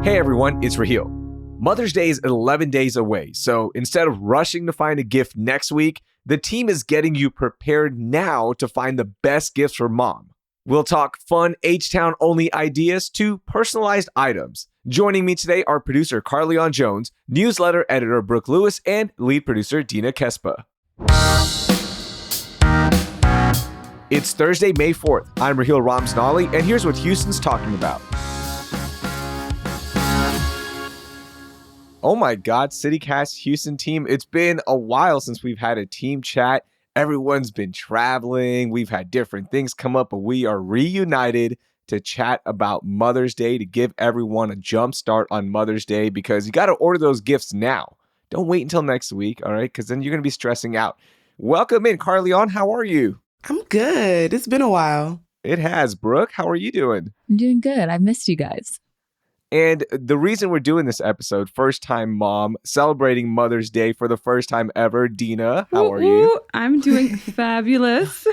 Hey everyone, it's Raheel. Mother's Day is 11 days away, so instead of rushing to find a gift next week, the team is getting you prepared now to find the best gifts for mom. We'll talk fun H-Town only ideas to personalized items. Joining me today are producer Carlignon Jones, newsletter editor Brooke Lewis, and lead producer Dina Kesbeh. It's Thursday, May 4th. I'm Raheel Ramzanali, and here's what Houston's talking about. Oh my God, CityCast Houston team. It's been a while since we've had a team chat. Everyone's been traveling. We've had different things come up, but we are reunited to chat about Mother's Day, to give everyone a jump start on Mother's Day, because you got to order those gifts now. Don't wait until next week, all right? Because then you're going to be stressing out. Welcome in, Carlignon. How are you? I'm good. It's been a while. It has. Brooke, how are you doing? I'm doing good. I've missed you guys. And the reason we're doing this episode, first time mom, celebrating Mother's Day for the first time ever. Dina, how are you? I'm doing fabulous.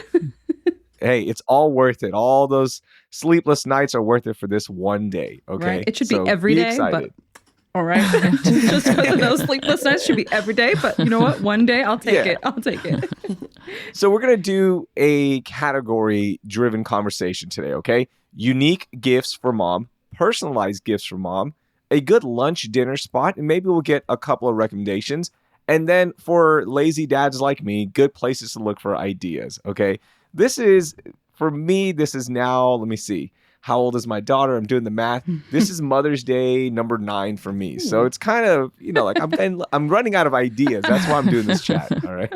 Hey, it's all worth it. All those sleepless nights are worth it for this one day, okay? Right. It should be every day, excited. but all right. Just because of those sleepless nights should be every day, but you know what? One day I'll take it. I'll take it. So we're going to do a category-driven conversation today, okay? Unique gifts for mom. Personalized gifts for mom, a good lunch dinner spot, and maybe we'll get a couple of recommendations. And then for lazy dads like me, good places to look for ideas, okay? This is now, let me see. How old is my daughter? I'm doing the math. This is Mother's Day number 9 for me. So it's kind of, like I'm running out of ideas. That's why I'm doing this chat, all right?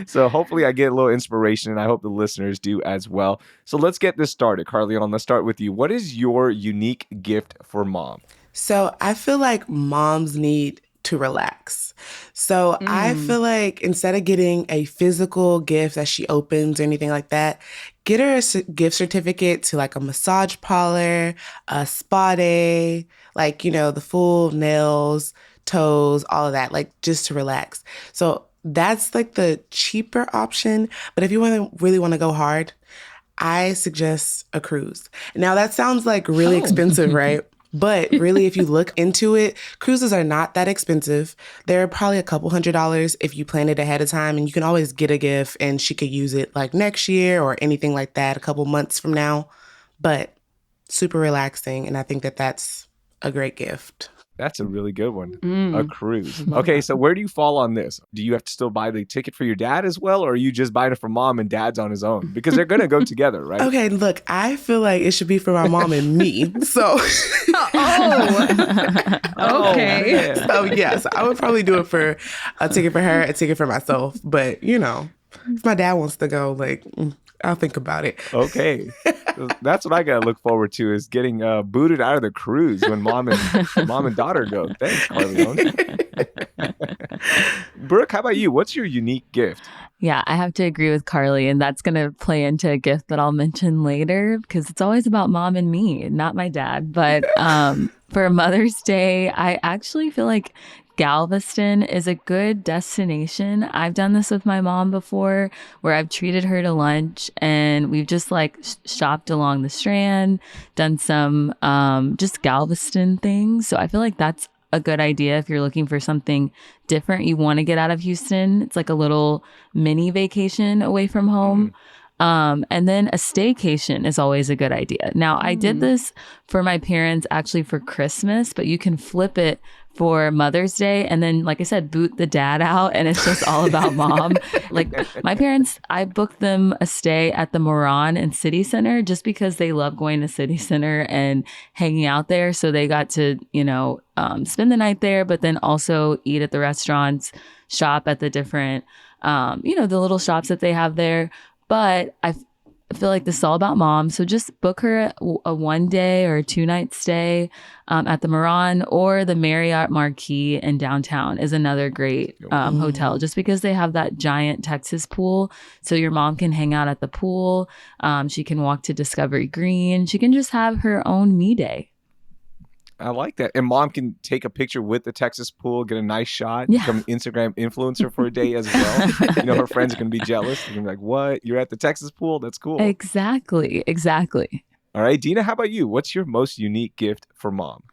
So hopefully I get a little inspiration, and I hope the listeners do as well. So let's get this started. Carlignon, let's start with you. What is your unique gift for mom? So I feel like moms need to relax. So I feel like instead of getting a physical gift that she opens or anything like that, get her a gift certificate to like a massage parlor, a spa day, like, the full nails, toes, all of that, like just to relax. So that's like the cheaper option. But if you really want to go hard, I suggest a cruise. Now that sounds like really expensive, right? But really, if you look into it, cruises are not that expensive. They're probably a couple $100s if you plan it ahead of time, and you can always get a gift and she could use it like next year or anything like that a couple months from now. But super relaxing, and I think that that's a great gift. That's a really good one. A cruise. Okay, so where do you fall on this? Do you have to still buy the ticket for your dad as well, or are you just buying it for mom and dad's on his own? Because they're going to go together, right? Okay, look, I feel like it should be for my mom and me. So, Okay. So yes, I would probably do it for a ticket for her, a ticket for myself. But, if my dad wants to go, I'll think about it. Okay. That's what I got to look forward to, is getting booted out of the cruise when mom and daughter go. Thanks, Carlignon. Brooke, how about you? What's your unique gift? Yeah, I have to agree with Carly, and that's going to play into a gift that I'll mention later, because it's always about mom and me, not my dad. But for Mother's Day, I actually feel like Galveston is a good destination. I've done this with my mom before, where I've treated her to lunch, and we've just shopped along the Strand, done some just Galveston things. So I feel like that's a good idea if you're looking for something different. You want to get out of Houston. It's like a little mini vacation away from home. And then a staycation is always a good idea. Now, I did this for my parents actually for Christmas, but you can flip it for Mother's Day. And then, like I said, boot the dad out, and it's just all about mom. Like my parents, I booked them a stay at the Moran in City Center just because they love going to City Center and hanging out there. So they got to, spend the night there, but then also eat at the restaurants, shop at the different, the little shops that they have there. But I feel like this is all about mom. So just book her a 1-day or a 2-night stay at the Moran, or the Marriott Marquis in downtown is another great hotel, just because they have that giant Texas pool. So your mom can hang out at the pool. She can walk to Discovery Green. She can just have her own me day. I like that. And mom can take a picture with the Texas pool, get a nice shot, Yeah. become an Instagram influencer for a day as well. Her friends are going to be jealous. They're going to be like, what? You're at the Texas pool? That's cool. Exactly. All right, Dina, how about you? What's your most unique gift for mom?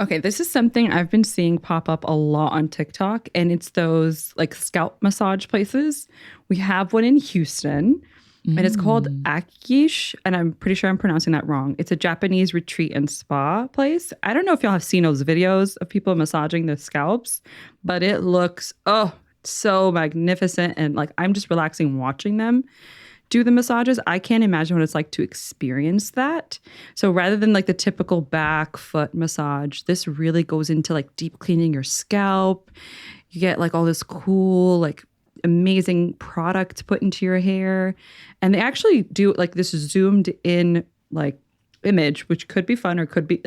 Okay, this is something I've been seeing pop up a lot on TikTok, and it's those like scalp massage places. We have one in Houston, and it's called Akish, and I'm pretty sure I'm pronouncing that wrong. It's a Japanese retreat and spa place. I don't know if y'all have seen those videos of people massaging their scalps, but it looks so magnificent, and like I'm just relaxing watching them do the massages. I can't imagine what it's like to experience that. So rather than like the typical back foot massage, this really goes into like deep cleaning your scalp. You get like all this cool, like amazing product put into your hair. And they actually do like this zoomed in like image, which could be fun or could be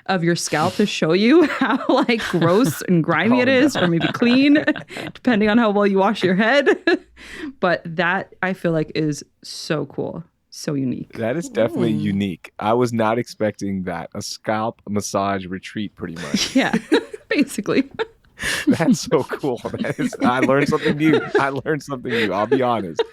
of your scalp to show you how like gross and grimy it is, or maybe clean, depending on how well you wash your head. But that I feel like is so cool, so unique. That is definitely unique. I was not expecting that. A scalp massage retreat, pretty much. Yeah, basically. That's so cool. I learned something new. I'll be honest.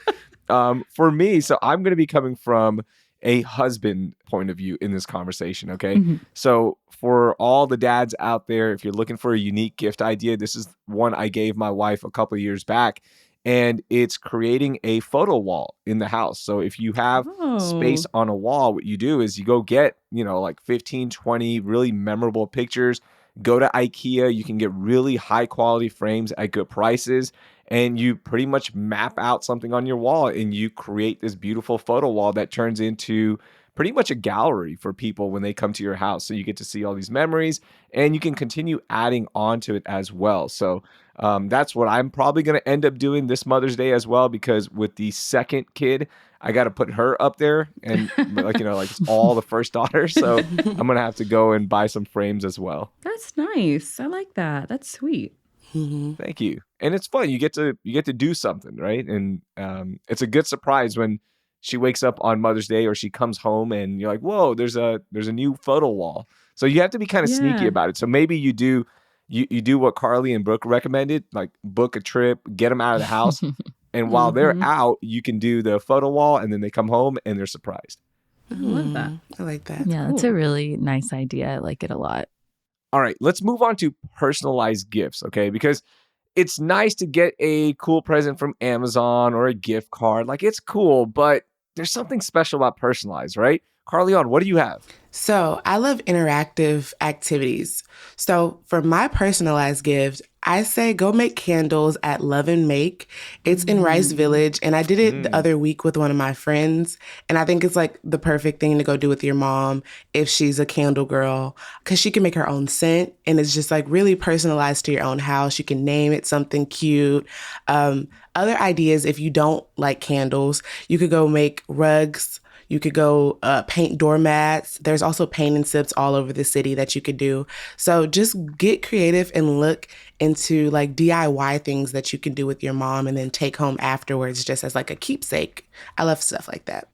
For me, so I'm going to be coming from a husband point of view in this conversation, okay? So for all the dads out there, if you're looking for a unique gift idea, this is one I gave my wife a couple of years back, and it's creating a photo wall in the house. So if you have space on a wall, what you do is you go get, like 15, 20 really memorable pictures. Go to IKEA. You can get really high quality frames at good prices, and you pretty much map out something on your wall and you create this beautiful photo wall that turns into pretty much a gallery for people when they come to your house. So you get to see all these memories, and you can continue adding on to it as well. So that's what I'm probably going to end up doing this Mother's Day as well, because with the second kid, I got to put her up there, and like it's all the first daughter. So I'm going to have to go and buy some frames as well. That's nice. I like that. That's sweet. Thank you. And it's fun. You get to do something, right? And it's a good surprise when she wakes up on Mother's Day or she comes home and you're like, whoa, there's a new photo wall. So you have to be kind of sneaky about it. So maybe you do what Carly and Brooke recommended, like book a trip, get them out of the house. And while they're out, you can do the photo wall, and then they come home and they're surprised. I love that. I like that. Yeah, that's a really nice idea. I like it a lot. All right, let's move on to personalized gifts, okay? Because it's nice to get a cool present from Amazon or a gift card. Like, it's cool, but there's something special about personalized, right? Carlignon, what do you have? So I love interactive activities. So for my personalized gift, I say go make candles at Love and Make. It's in Rice Village, and I did it the other week with one of my friends. And I think it's like the perfect thing to go do with your mom if she's a candle girl, because she can make her own scent, and it's just like really personalized to your own house. You can name it something cute. Other ideas, if you don't like candles, you could go make rugs. You could go paint doormats. There's also paint and sips all over the city that you could do. So just get creative and look into like DIY things that you can do with your mom and then take home afterwards just as like a keepsake. I love stuff like that.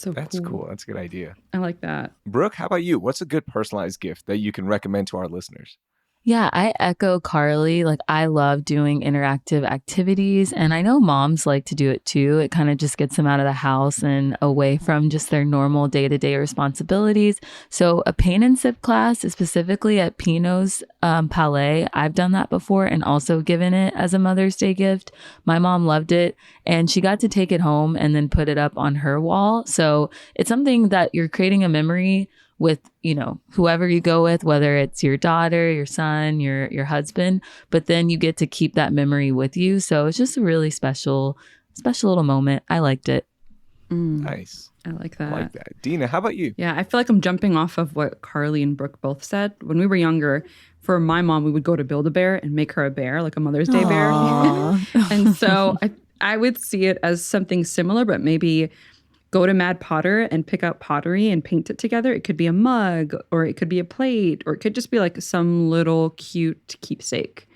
That's cool. That's a good idea. I like that. Brooke, how about you? What's a good personalized gift that you can recommend to our listeners? Yeah, I echo Carly. Like, I love doing interactive activities, and I know moms like to do it too. It kind of just gets them out of the house and away from just their normal day-to-day responsibilities. So a paint and sip class, specifically at Pinot's Palais, I've done that before and also given it as a Mother's Day gift. My mom loved it, and she got to take it home and then put it up on her wall. So it's something that you're creating a memory with, whoever you go with, whether it's your daughter, your son, your husband, but then you get to keep that memory with you. So it's just a really special little moment. I liked it. Nice. I like that. Dina, how about you? Yeah, I feel like I'm jumping off of what Carly and Brooke both said. When we were younger, for my mom, we would go to Build-A-Bear and make her a bear, like a Mother's Day bear. And so I would see it as something similar, but maybe go to Mad Potter and pick out pottery and paint it together. It could be a mug, or it could be a plate, or it could just be like some little cute keepsake.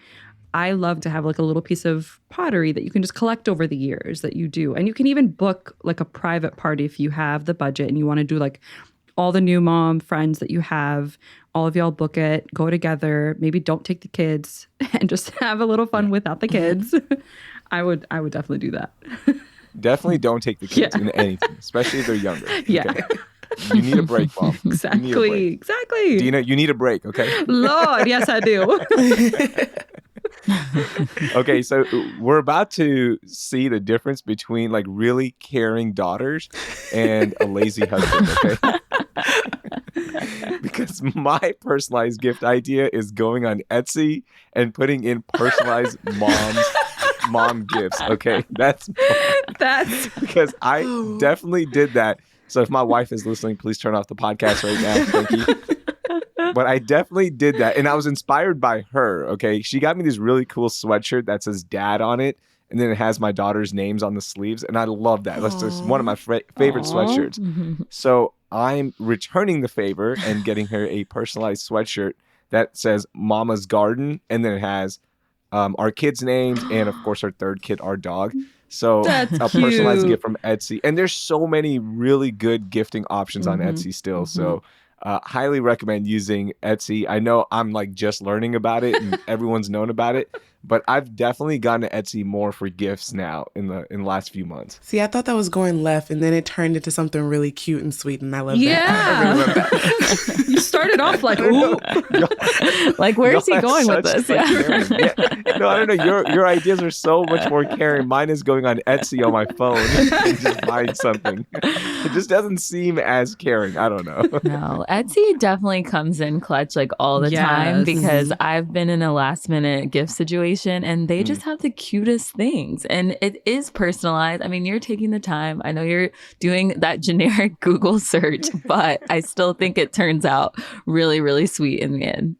I love to have like a little piece of pottery that you can just collect over the years that you do. And you can even book like a private party if you have the budget and you want to do like all the new mom friends that you have, all of y'all book it, go together, maybe don't take the kids and just have a little fun without the kids. I would definitely do that. Definitely don't take the kids in anything, especially if they're younger. Yeah. Okay. You need a break, Mom. Exactly. Dina, you need a break, okay? Lord, yes, I do. Okay, so we're about to see the difference between like really caring daughters and a lazy husband, okay? Because my personalized gift idea is going on Etsy and putting in personalized mom gifts, okay? That's because I definitely did that. So if my wife is listening, please turn off the podcast right now. Thank you. But I definitely did that. And I was inspired by her, okay? She got me this really cool sweatshirt that says dad on it. And then it has my daughter's names on the sleeves. And I love that. That's just one of my favorite sweatshirts. So I'm returning the favor and getting her a personalized sweatshirt that says Mama's Garden. And then it has our kids' names and, of course, our third kid, our dog. So That's a cute. personalized gift from Etsy. And there's so many really good gifting options on Etsy still. So highly recommend using Etsy. I know I'm like just learning about it and everyone's known about it, but I've definitely gotten to Etsy more for gifts now in the last few months. See, I thought that was going left, and then it turned into something really cute and sweet, and I love that. Yeah. You started off like, ooh. Like, where is he going with this? Yeah. No, I don't know. Your ideas are so much more caring. Mine is going on Etsy on my phone and just buying something. It just doesn't seem as caring. I don't know. No, Etsy definitely comes in clutch like all the time because I've been in a last minute gift situation and they just have the cutest things and it is personalized. I mean, you're taking the time. I know you're doing that generic Google search, but I still think it turns out really, really sweet in the end.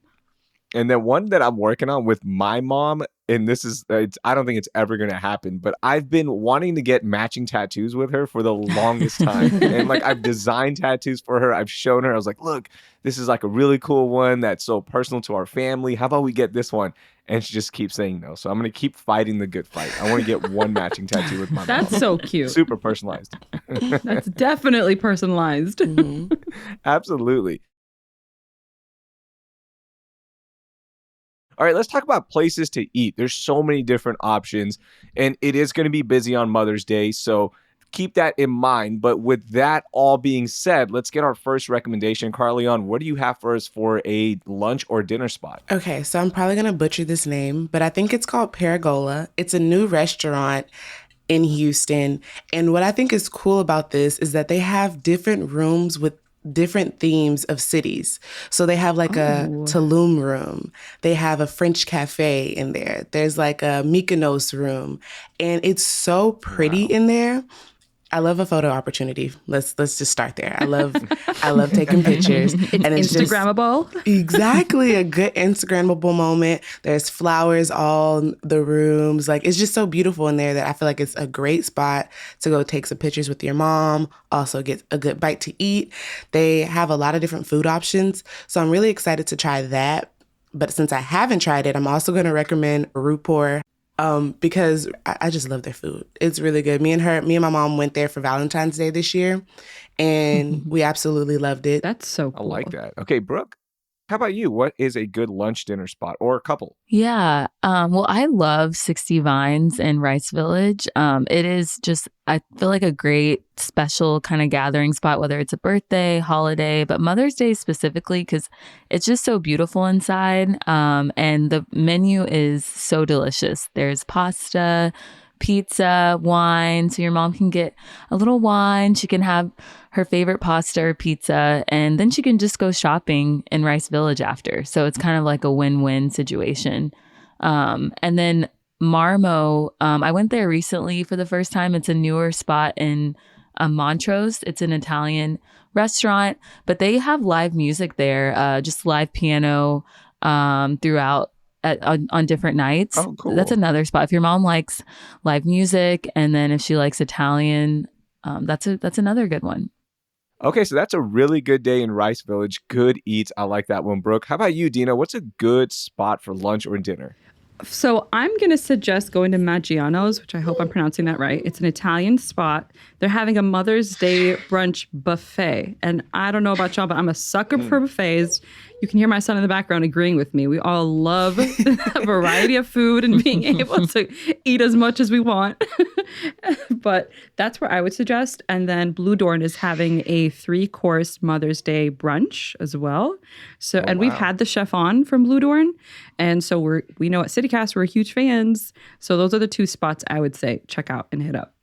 And then one that I'm working on with my mom, and this is, I don't think it's ever going to happen, but I've been wanting to get matching tattoos with her for the longest time. And like, I've designed tattoos for her. I've shown her. I was like, look, this is like a really cool one that's so personal to our family. How about we get this one? And she just keeps saying no. So I'm going to keep fighting the good fight. I want to get one matching tattoo with my mom. That's so cute. Super personalized. That's definitely personalized. Absolutely. All right, let's talk about places to eat. There's so many different options, and it is going to be busy on Mother's Day, so keep that in mind. But with that all being said, let's get our first recommendation. Carlignon, what do you have for us for a lunch or dinner spot? Okay, so I'm probably going to butcher this name, but I think it's called Paragola. It's a new restaurant in Houston, and what I think is cool about this is that they have different rooms with different themes of cities. So they have like a Tulum room. They have a French cafe in there. There's like a Mykonos room. And it's so pretty in there. I love a photo opportunity. Let's just start there. I love taking pictures. And it's Instagrammable. Exactly. A good Instagrammable moment. There's flowers all in the rooms. Like, it's just so beautiful in there that I feel like it's a great spot to go take some pictures with your mom, also get a good bite to eat. They have a lot of different food options. So I'm really excited to try that. But since I haven't tried it, I'm also going to recommend Rupor. Because I just love their food. It's really good. Me and my mom went there for Valentine's Day this year, and we absolutely loved it. That's so cool. I like that. Okay, Brooke, how about you? What is a good lunch dinner spot or a couple? Yeah. Well, I love 60 Vines in Rice Village. It is just, I feel like a great special kind of gathering spot, whether it's a birthday, holiday, but Mother's Day specifically, because it's just so beautiful inside. And the menu is so delicious. There's pasta, pizza, wine. So your mom can get a little wine. She can have her favorite pasta or pizza, and then she can just go shopping in Rice Village after. So it's kind of like a win-win situation. And then Marmo, I went there recently for the first time. It's a newer spot in Montrose. It's an Italian restaurant, but they have live music there, just live piano throughout on different nights. Oh, cool. That's another spot. If your mom likes live music, and then if she likes Italian, that's another good one. Okay, so that's a really good day in Rice Village. Good eats. I like that one, Brooke. How about you, Dina? What's a good spot for lunch or dinner? So I'm going to suggest going to Maggiano's, which I hope I'm pronouncing that right. It's an Italian spot. They're having a Mother's Day brunch buffet. And I don't know about y'all, but I'm a sucker for buffets. You can hear my son in the background agreeing with me. We all love a variety of food and being able to eat as much as we want. But that's where I would suggest. And then Blue Dorn is having a 3-course Mother's Day brunch as well. So, and we've had the chef on from Blue Dorn. And so we know at CityCast, we're huge fans. So those are the 2 spots I would say check out and hit up.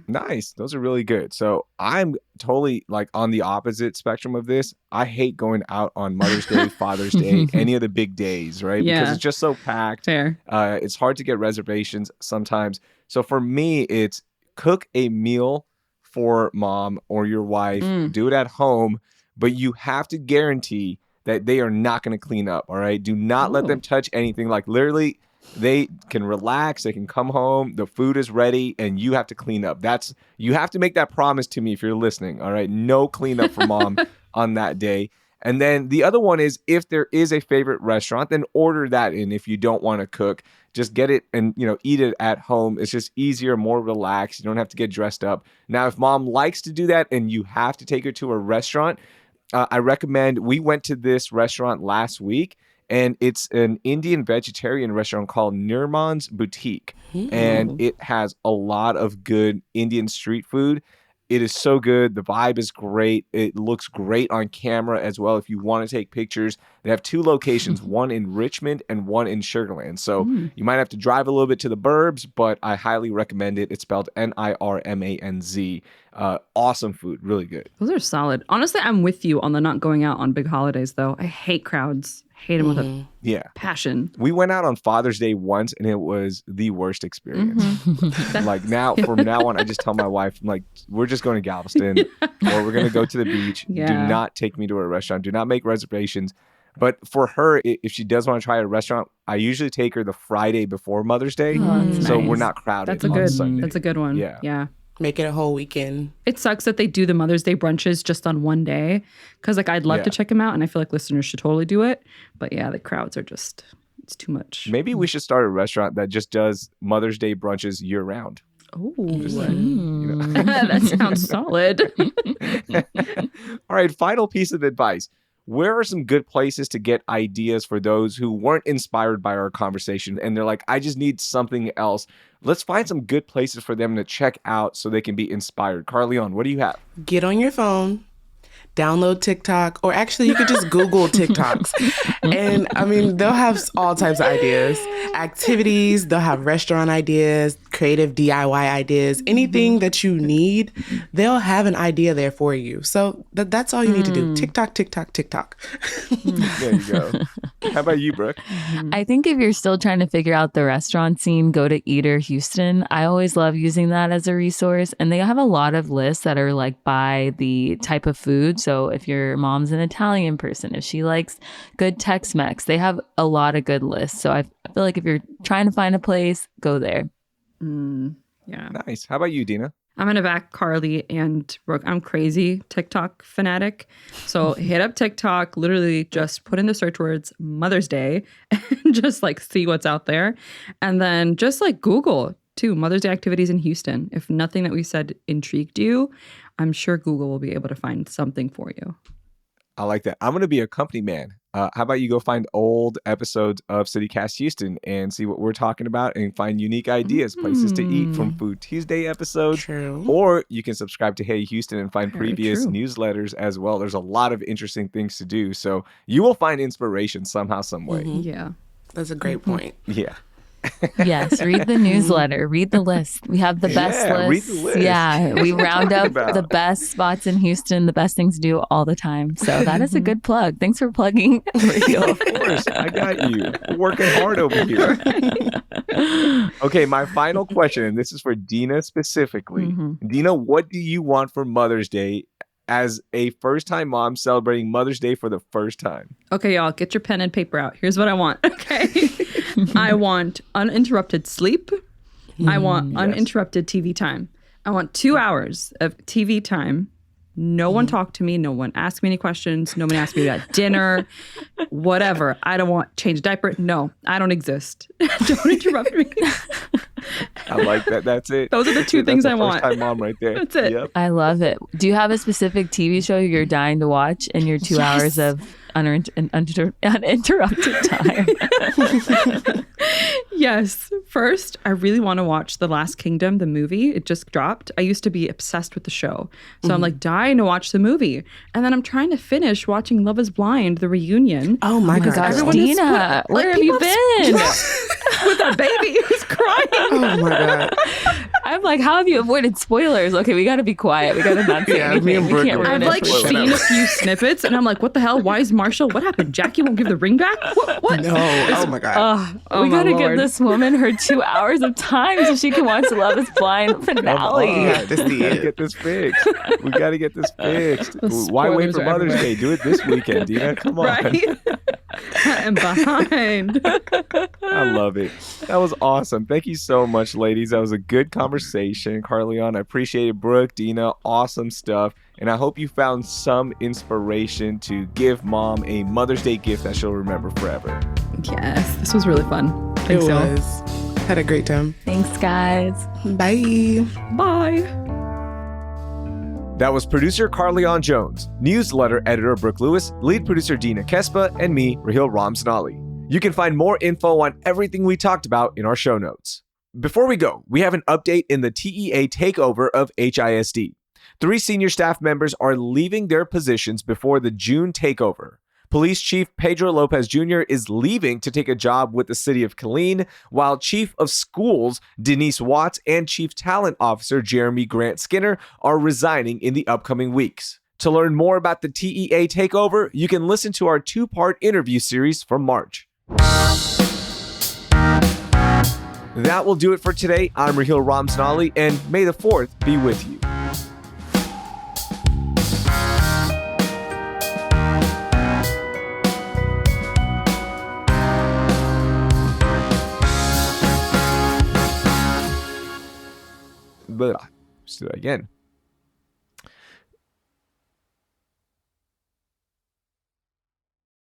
Nice. Those are really good. So I'm totally like on the opposite spectrum of this. I hate going out on Mother's Day, Father's Day, any of the big days, right? Yeah. Because it's just so packed. Fair. It's hard to get reservations sometimes. So for me, it's cook a meal for mom or your wife. Do it at home, but you have to guarantee that they are not going to clean up, all right? Do not let them touch anything. Like literally, they can relax, they can come home, the food is ready, and you have to clean up. You have to make that promise to me if you're listening, all right? No cleanup for mom on that day. And then the other one is if there is a favorite restaurant, then order that in. If you don't want to cook, just get it and eat it at home. It's just easier, more relaxed. You don't have to get dressed up. Now, if mom likes to do that and you have to take her to a restaurant, I recommend, we went to this restaurant last week, and it's an Indian vegetarian restaurant called Nirman's Boutique. And it has a lot of good Indian street food. It is so good. The vibe is great. It looks great on camera as well. If you want to take pictures, they have 2 locations, one in Richmond and one in Sugarland. So you might have to drive a little bit to the burbs, but I highly recommend it. It's spelled Nirmanz. Awesome food. Really good. Those are solid. Honestly, I'm with you on the not going out on big holidays, though. I hate crowds. Hate them with a passion. We went out on Father's Day once, and it was the worst experience. Like from now on, I just tell my wife, I'm like, we're just going to Galveston, or we're going to go to the beach. Yeah. Do not take me to a restaurant. Do not make reservations. But for her, if she does want to try a restaurant, I usually take her the Friday before Mother's Day, so we're not crowded. That's a good one. Yeah. Make it a whole weekend. It sucks that they do the Mother's Day brunches just on one day, because I'd love to check them out, and I feel like listeners should totally do it. But yeah, the crowds are it's too much. Maybe we should start a restaurant that just does Mother's Day brunches year round. Oh, that sounds solid. All right, final piece of advice. Where are some good places to get ideas for those who weren't inspired by our conversation and they're like, I just need something else? Let's find some good places for them to check out so they can be inspired. Carlignon, what do you have? Get on your phone, download TikTok, or actually you could just Google TikToks. And I mean, they'll have all types of ideas, activities, they'll have restaurant ideas, creative DIY ideas, anything that you need, they'll have an idea there for you. So that's all you need to do. TikTok, TikTok, TikTok. There you go. How about you, Brooke? I think if you're still trying to figure out the restaurant scene, go to Eater Houston. I always love using that as a resource. And they have a lot of lists that are like by the type of food. So if your mom's an Italian person, if she likes good Tex-Mex, they have a lot of good lists. So I feel like if you're trying to find a place, go there. Yeah. Nice. How about you, Dina? I'm going to back Carly and Brooke. I'm crazy TikTok fanatic. So hit up TikTok, literally just put in the search words Mother's Day and just like see what's out there. And then just like Google too, Mother's Day activities in Houston. If nothing that we said intrigued you, I'm sure Google will be able to find something for you. I like that. I'm going to be a company man. How about you go find old episodes of CityCast Houston and see what we're talking about and find unique ideas, places to eat from Food Tuesday episodes. True. Or you can subscribe to Hey Houston and find previous newsletters as well. There's a lot of interesting things to do. So you will find inspiration somehow, some way. Yeah. That's a great point. Yeah. Yes, read the newsletter, read the list. We have the best list. Read the list. Yeah, we round up about? the best spots in Houston, the best things to do all the time. So that is a good plug. Thanks for plugging. Of course, I got you. Working hard over here. Okay, my final question, and this is for Dina specifically. Dina, what do you want for Mother's Day as a first-time mom celebrating Mother's Day for the first time? Okay, y'all, get your pen and paper out. Here's what I want. Okay. I want uninterrupted sleep. I want uninterrupted TV time. I want 2 hours of TV time. No one talk to me. No one ask me any questions. No one ask me about dinner, whatever. I don't want change diaper. No, I don't exist. Don't interrupt me. I like that. That's it. Those are the two things I want. First-time mom right there. That's it. Yep. I love it. Do you have a specific TV show you're dying to watch in your 2 hours of uninterrupted time. Yes. First, I really want to watch The Last Kingdom, the movie. It just dropped. I used to be obsessed with the show. So I'm like dying to watch the movie. And then I'm trying to finish watching Love is Blind, the reunion. Oh my Gosh, God. everyone is Dina, split. where Like, have you people been? with a baby who's crying. Oh my God. I'm like, how have you avoided spoilers? Okay, we got to be quiet. We got to not say Yeah, anything. me and We Brooke can't were- ruin I've it like for you. seen a few snippets and I'm like, what the hell? Why is Marshall? What happened? Jackie won't give the ring back? What? No. Oh my God. We my got to give Lord. this woman her 2 hours of time so she can watch Love is Blind finale. Yeah, just We gotta the get this fixed. We gotta get this fixed. The Why wait spoilers for are Mother's everywhere. Day? Do it this weekend, Dina. Come on. Right? I am behind. I love it. That was awesome. Thank you so much, ladies. That was a good conversation. Carlignon, I appreciate it. Brooke, Dina, awesome stuff. And I hope you found some inspiration to give mom a Mother's Day gift that she'll remember forever. Yes, this was really fun. It Thanks, y'all. was. Had a great time. Thanks, guys. Bye. Bye. That was producer Carlignon Jones, newsletter editor Brooke Lewis, lead producer Dina Kesbeh, and me, Raheel Ramzanali. You can find more info on everything we talked about in our show notes. Before we go, we have an update in the TEA takeover of HISD. 3 senior staff members are leaving their positions before the June takeover. Police Chief Pedro Lopez Jr. is leaving to take a job with the city of Carlignon, while Chief of Schools Denise Watts and Chief Talent Officer Jeremy Grant Skinner are resigning in the upcoming weeks. To learn more about the TEA takeover, you can listen to our 2-part interview series from March. That will do it for today. I'm Raheel Ramzanali, and may the 4th be with you. Let's do that again.